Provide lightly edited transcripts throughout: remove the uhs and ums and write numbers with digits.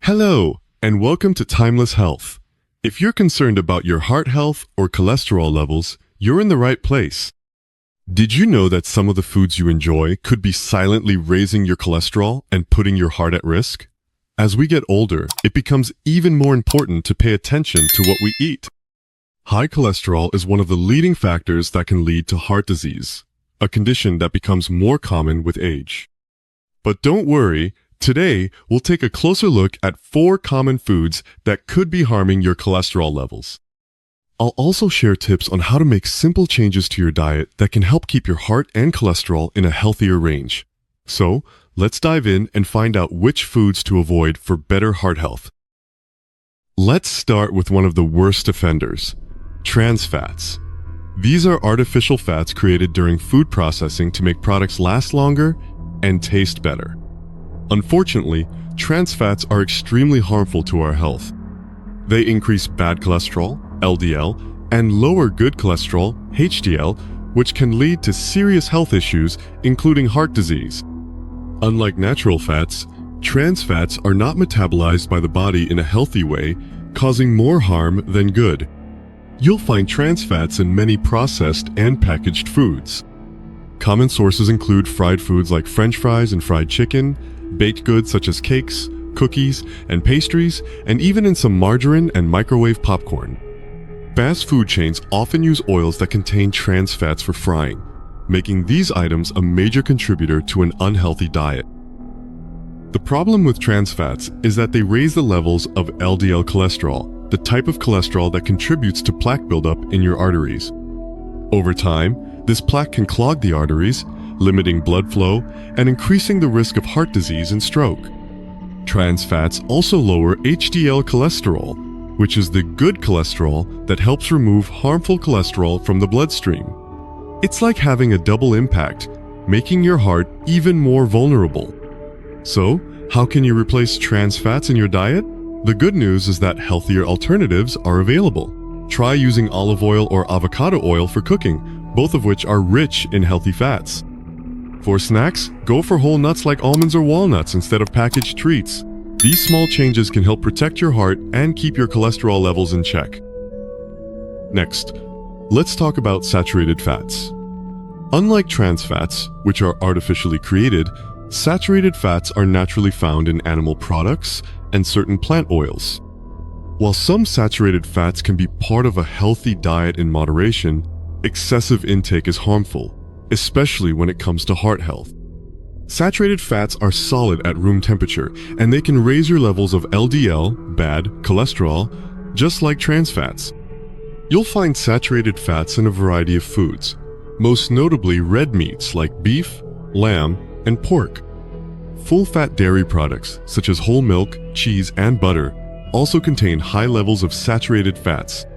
Hello, and welcome to Timeless Health. If you're concerned about your heart health or cholesterol levels, you're in the right place. Did you know that some of the foods you enjoy could be silently raising your cholesterol and putting your heart at risk? As we get older, it becomes even more important to pay attention to what we eat. High cholesterol is one of the leading factors that can lead to heart disease, a condition that becomes more common with age. But don't worry, today we'll take a closer look at 4 common foods that could be harming your cholesterol levels. I'll also share tips on how to make simple changes to your diet that can help keep your heart and cholesterol in a healthier range. So, let's dive in and find out which foods to avoid for better heart health. Let's start with one of the worst offenders, trans fats. These are artificial fats created during food processing to make products last longer and taste better. Unfortunately, trans fats are extremely harmful to our health. They increase bad cholesterol, LDL, and lower good cholesterol, HDL, which can lead to serious health issues, including heart disease. Unlike natural fats, trans fats are not metabolized by the body in a healthy way, causing more harm than good. You'll find trans fats in many processed and packaged foods. Common sources include fried foods like French fries and fried chicken, baked goods such as cakes, cookies, and pastries, and even in some margarine and microwave popcorn. Fast food chains often use oils that contain trans fats for frying, making these items a major contributor to an unhealthy diet. The problem with trans fats is that they raise the levels of LDL cholesterol, the type of cholesterol that contributes to plaque buildup in your arteries. Over time, this plaque can clog the arteries, limiting blood flow and increasing the risk of heart disease and stroke. Trans fats also lower HDL cholesterol, which is the good cholesterol that helps remove harmful cholesterol from the bloodstream. It's like having a double impact, making your heart even more vulnerable. So, how can you replace trans fats in your diet? The good news is that healthier alternatives are available. Try using olive oil or avocado oil for cooking, both of which are rich in healthy fats. For snacks, go for whole nuts like almonds or walnuts instead of packaged treats. These small changes can help protect your heart and keep your cholesterol levels in check. Next, let's talk about saturated fats. Unlike trans fats, which are artificially created, saturated fats are naturally found in animal products and certain plant oils. While some saturated fats can be part of a healthy diet in moderation, excessive intake is harmful, especially when it comes to heart health. Saturated fats are solid at room temperature, and they can raise your levels of LDL, bad cholesterol, just like trans fats. You'll find saturated fats in a variety of foods, most notably red meats like beef, lamb, and pork. Full-fat dairy products, such as whole milk, cheese, and butter, also contain high levels of saturated fats.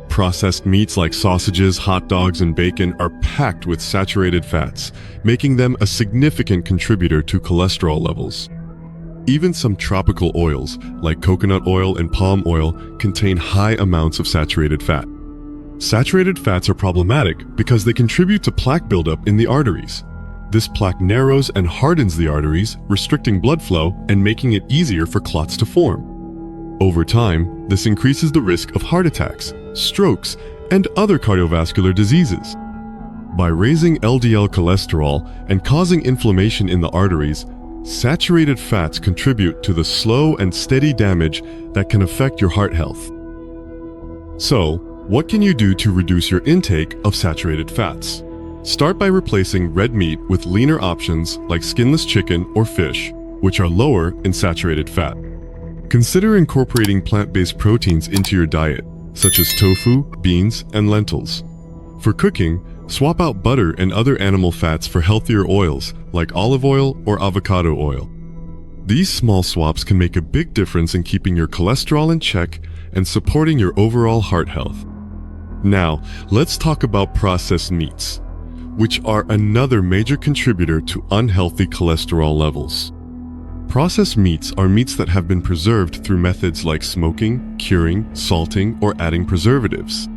Processed meats like sausages, hot dogs, and bacon are packed with saturated fats, making them a significant contributor to cholesterol levels. Even some tropical oils, like coconut oil and palm oil, contain high amounts of saturated fat. Saturated fats are problematic because they contribute to plaque buildup in the arteries. This plaque narrows and hardens the arteries, restricting blood flow and making it easier for clots to form. Over time, this increases the risk of heart attacks, strokes, and other cardiovascular diseases. By raising LDL cholesterol and causing inflammation in the arteries, saturated fats contribute to the slow and steady damage that can affect your heart health. So, what can you do to reduce your intake of saturated fats? Start by replacing red meat with leaner options like skinless chicken or fish, which are lower in saturated fat. Consider incorporating plant-based proteins into your diet, such as tofu, beans, and lentils. For cooking, swap out butter and other animal fats for healthier oils like olive oil or avocado oil. These small swaps can make a big difference in keeping your cholesterol in check and supporting your overall heart health. Now, let's talk about processed meats, which are another major contributor to unhealthy cholesterol levels. Processed meats are meats that have been preserved through methods like smoking, curing, salting, or adding preservatives.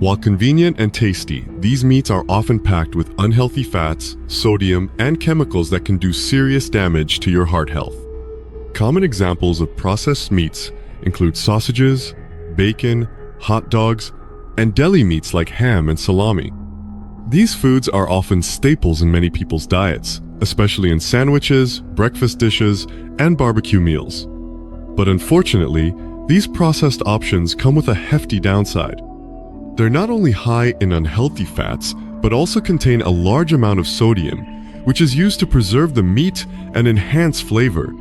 While convenient and tasty, these meats are often packed with unhealthy fats, sodium, and chemicals that can do serious damage to your heart health. Common examples of processed meats include sausages, bacon, hot dogs, and deli meats like ham and salami. These foods are often staples in many people's diets, especially in sandwiches, breakfast dishes, and barbecue meals. But unfortunately, these processed options come with a hefty downside. They're not only high in unhealthy fats, but also contain a large amount of sodium, which is used to preserve the meat and enhance flavor.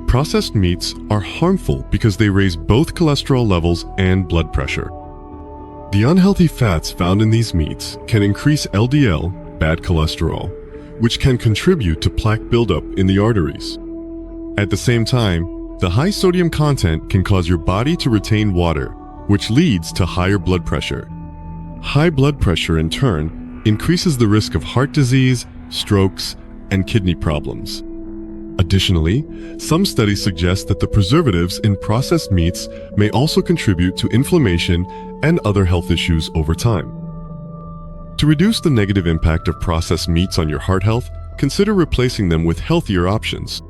Processed meats are harmful because they raise both cholesterol levels and blood pressure. The unhealthy fats found in these meats can increase LDL, bad cholesterol, which can contribute to plaque buildup in the arteries. At the same time, the high sodium content can cause your body to retain water, which leads to higher blood pressure. High blood pressure, in turn, increases the risk of heart disease, strokes, and kidney problems. Additionally, some studies suggest that the preservatives in processed meats may also contribute to inflammation and other health issues over time. To reduce the negative impact of processed meats on your heart health, consider replacing them with healthier options.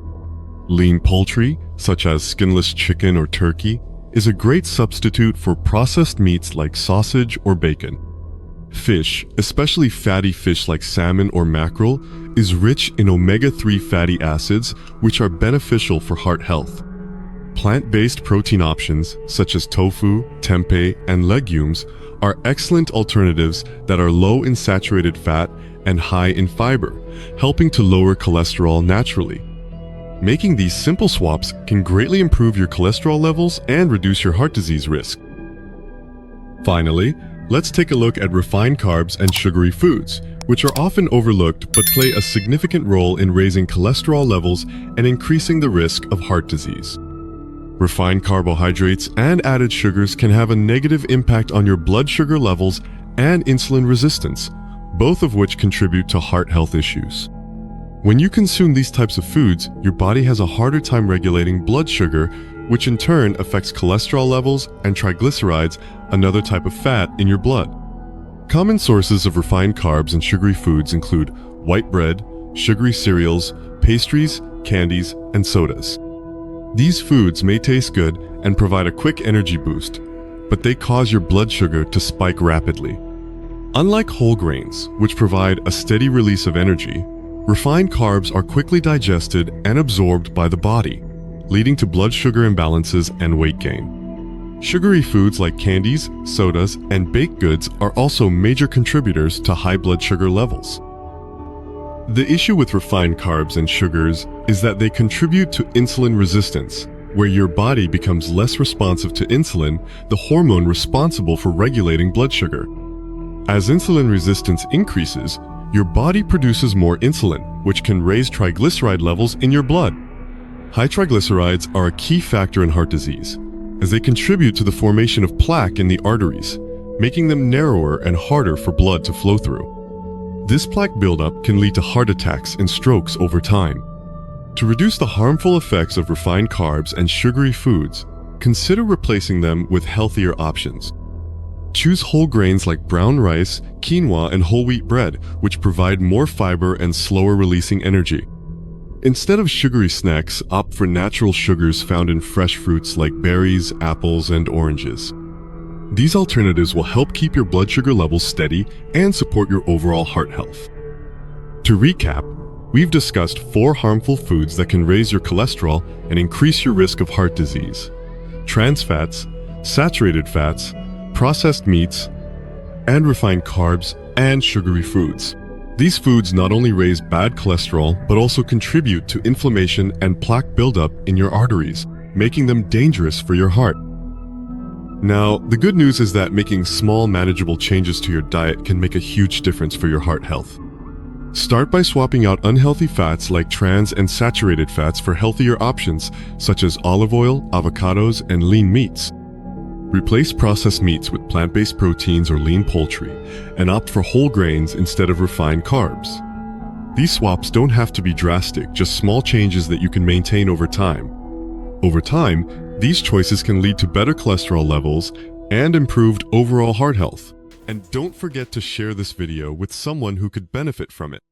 Lean poultry, such as skinless chicken or turkey, is a great substitute for processed meats like sausage or bacon. Fish, especially fatty fish like salmon or mackerel, is rich in omega-3 fatty acids, which are beneficial for heart health. Plant-based protein options, such as tofu, tempeh, and legumes, are excellent alternatives that are low in saturated fat and high in fiber, helping to lower cholesterol naturally. Making these simple swaps can greatly improve your cholesterol levels and reduce your heart disease risk. Finally, let's take a look at refined carbs and sugary foods, which are often overlooked but play a significant role in raising cholesterol levels and increasing the risk of heart disease. Refined carbohydrates and added sugars can have a negative impact on your blood sugar levels and insulin resistance, both of which contribute to heart health issues. When you consume these types of foods, your body has a harder time regulating blood sugar, which in turn affects cholesterol levels and triglycerides, another type of fat in your blood. Common sources of refined carbs and sugary foods include white bread, sugary cereals, pastries, candies, and sodas. These foods may taste good and provide a quick energy boost, but they cause your blood sugar to spike rapidly. Unlike whole grains, which provide a steady release of energy, refined carbs are quickly digested and absorbed by the body, leading to blood sugar imbalances and weight gain. Sugary foods like candies, sodas, and baked goods are also major contributors to high blood sugar levels. The issue with refined carbs and sugars is that they contribute to insulin resistance, where your body becomes less responsive to insulin, the hormone responsible for regulating blood sugar. As insulin resistance increases, your body produces more insulin, which can raise triglyceride levels in your blood. High triglycerides are a key factor in heart disease, as they contribute to the formation of plaque in the arteries, making them narrower and harder for blood to flow through. This plaque buildup can lead to heart attacks and strokes over time. To reduce the harmful effects of refined carbs and sugary foods, consider replacing them with healthier options. Choose whole grains like brown rice, quinoa, and whole wheat bread, which provide more fiber and slower releasing energy. Instead of sugary snacks, opt for natural sugars found in fresh fruits like berries, apples, and oranges. These alternatives will help keep your blood sugar levels steady and support your overall heart health. To recap, we've discussed 4 harmful foods that can raise your cholesterol and increase your risk of heart disease: trans fats, saturated fats, processed meats, and refined carbs and sugary foods. These foods not only raise bad cholesterol, but also contribute to inflammation and plaque buildup in your arteries, making them dangerous for your heart. Now, the good news is that making small, manageable changes to your diet can make a huge difference for your heart health. Start by swapping out unhealthy fats like trans and saturated fats for healthier options such as olive oil, avocados, and lean meats. Replace processed meats with plant-based proteins or lean poultry, and opt for whole grains instead of refined carbs. These swaps don't have to be drastic, just small changes that you can maintain over time. Over time, these choices can lead to better cholesterol levels and improved overall heart health. And don't forget to share this video with someone who could benefit from it.